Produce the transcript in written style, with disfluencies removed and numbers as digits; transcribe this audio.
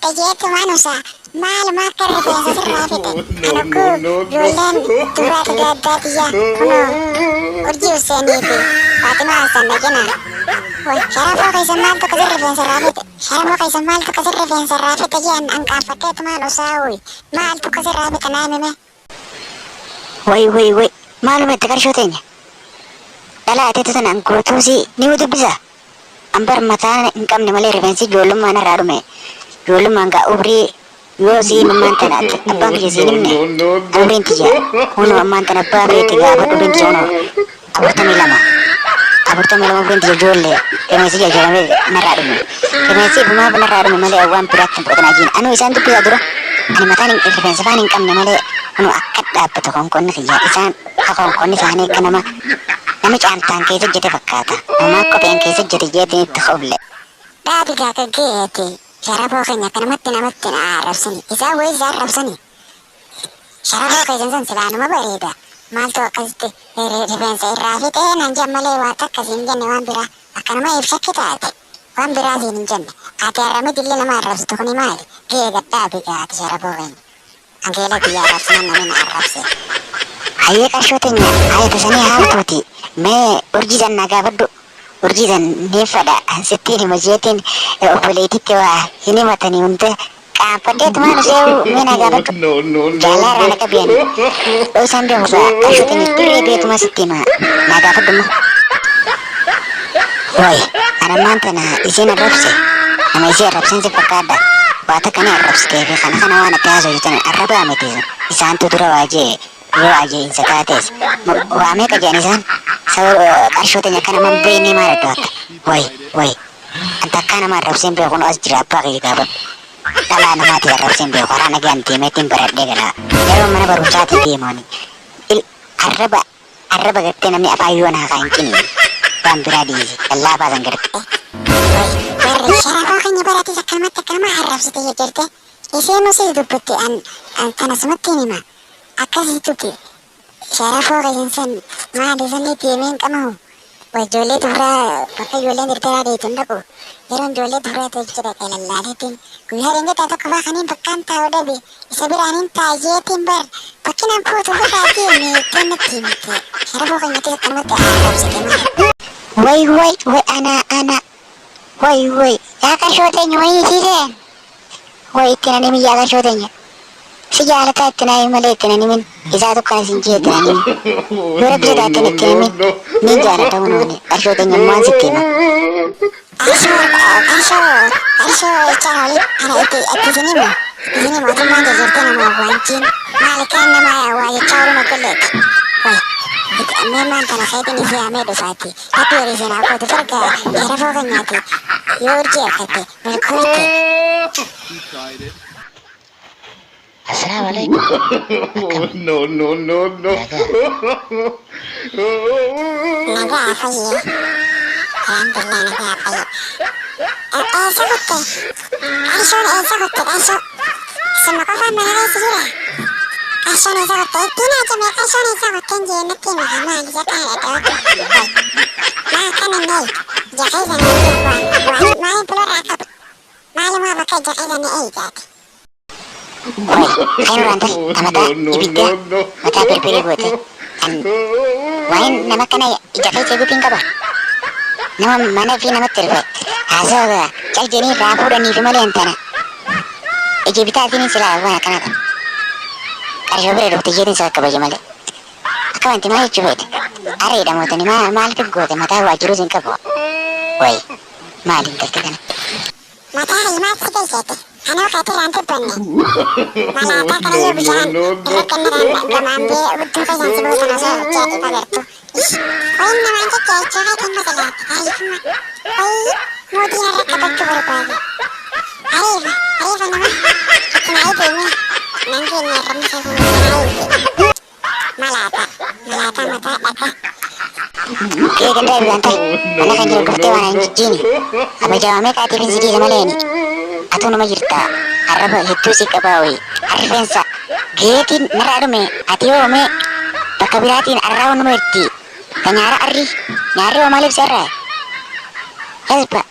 Tajeetu manusa maal maakka rifeensa sirraa fixe ana koo ijoolleen duraa tajaajilaa xiyyaa kunoo urjii Huseenii fi Faatimaa Hassan dhaqina. Way sharafoo keessan maaltu akkasii rifeensa irraa fixe sharafoo keessan maaltu akkasii rifeensa irraa fixe jedhan anqaaffatteetu maanusaa uyi maaltu akkasii irraa fixe naa himime. Way maaluma itti qarshoo teenya dhalaa ateetu tanaan gootuusi ni dubbisa ambar mataan hin qabne malee rifeensi ijoollummaan irraa dhume. Ijoollummaan gaa umrii yoo siin ammaan tana abbaan kiyya siin himne umriin tiyya kunoo ammaan tana abbaa beekti gaafa umriin tiyya kunoo 42 umriin tiyya ijoollee rifeensi jajjaramee narraa dhume rifeensi ifumaaf narraa dhume malee waan biraatti hin fudhatan ajiin anuu isaan dubbisaa dura ani mataan rifeensa faan hin qabne malee kunoo akka dhaabbata konkonni kiyya isaan akka konkonni isaanii akka nama caantaan keessa jete fakkaata namaa kopheen keessa jete jeetiin itti qoble. Dhaabi gaaka geeti. Sharafoo keenya kanamatti namatti na arrabsani isaan wayii isaan arrabsani sharafoo keessan san silaanuma bareeda maaltu akkasitti rifeensa irraa fixee nan jammalee waan akkasii hin jenne waan biraa akkanuma ibshakki taate waan biraa siin hin jenne ati har'amiti illee nama arrabsitu kuni maali gee gadhaabi gaati sharafoo keenya angeela biyya arrabsinan namni na arrabse. Hayyee qarshoo teenya hayyee tasanii haaltuuti mee urjii san na gaafadhu. Urjii san neeffadha sittiin hima jeetiin obboleetitti waa hin himatanii hunde qaanfadheetu maal see'u mee na gaafadhu jaalarraa na qabiyan dhoo isaan beekusa qarshoo teenya dirree beetuma sittiin na gaafadhuma. Way anammaan tana isiin arrabse nama isii arrabseen si fakkaadha waa takka ni arrabsitee fi kana waan atti haasoo jetan arrabaa miti isaantu dura waajee yoo ajeensa taates waa meeqa jedhan isaan qarshoo teenya kana man beeknee maal adda akka way anta akka nama arrabseen beeku nu as jira abbaa kiyya gaafadhu dhalaa namaati arrabseen beeku karaa nagaan deemeetiin baradhee galaa yeroo mana barumsaatiin deemani arraba gartee namni afaan yoo naa kaan kini waan biraa dhiisi dallaa baasan garte. Warri sharafoo keenya baratis akkanumatti akkanuma arrabsite jirte isheen usii dubbatte an kanasumatti hima akkasitutti sharafoo keessan san maali sanni deemeen qamahu way ijoollee duraa bakka ijoolleen dirdaraa deetuun dhaqu yeroo ijoollee duraa ta'e jira qeelallaaleetiin guyyaa deengataa tokko faa kaniin bakkaan taa'u dhabe isa biraaniin taayeetiin bar bakkinaan fuutu fudhaa deeme kennatti himte sharafoo keenyatti akkanumatti arrabsite maali. Way ana way yaa qarshoo teenya wayii siiseen way itti na nimi yaa qarshoo teenya. Si jaalataa itti naa malee itti na nimin isaa tokko kana siin jee itti na nimin yoo rabbisataa itti itti nimin niin jaalata hunooni qarshoo teenya maan sitti hima. Qarshoo jechaan oli ana itti isinimu mootummaan jajjartee namaaf waanchiin maali kaan namaa waa jechaa oluma kolleeti way itti ammeemmaan kana keetiin isii hamee dhufaatti hapi horiiseen akkootu fargaa sharafoo keenyaati yoo urjii harkatte milkootti. Assalamualaikum. No. Naga apa ya? Alhamdulillah naga apa ya? Sakutte. Aisyah. Semua kau faham mana sih lah? Aisyah sakutte. Tina aja mereka Aisyah sakutte jenak tina sama di sana ada. Makan ini. Jakai sana ini buat main pulau rakap. Malu mau pakai jakai sana jadi. Way kainu rantar tamata ibidda mataa pirpiree goote waa'in nama kana ijafee jeeguutiin qaba nama mana fi namatti rufe haasawaa cal jedhanii irraa fuudhanii fi malee antana iji bitaatiin silaa waan akkanata qarshoo bira dhufte jeetiin isa qabaje malee akka wanti maa jechuu feete areedha mootani maaliif goote mataa waajjiruu siin qabu way maaliin galte kana. Mataa himaatti keessatti anoo kaatiraan dubbanne malaataa kana yoo bishaan irra kenniraan gamaambee udduu keessan si buusan osoo jeetii agartu wayin namaan jecha jechuu feetiin masalaatti ariifuma wayi mootiin irra qabachuu barbaade ariifa nama akkuma deeme nan keenya irra miseefame ariife malaataa mataa dhaka. Kaya ganda bilang tay, mana kan jalan dokter mana jijini, apa jawabnya kati pensidi sama leni, atau nama jirta, araba itu sih kabawi, arifensa, getin neradu me, atio me, takabiratin arraun merti, tanyara arri, nyari o malif serra, ya pak.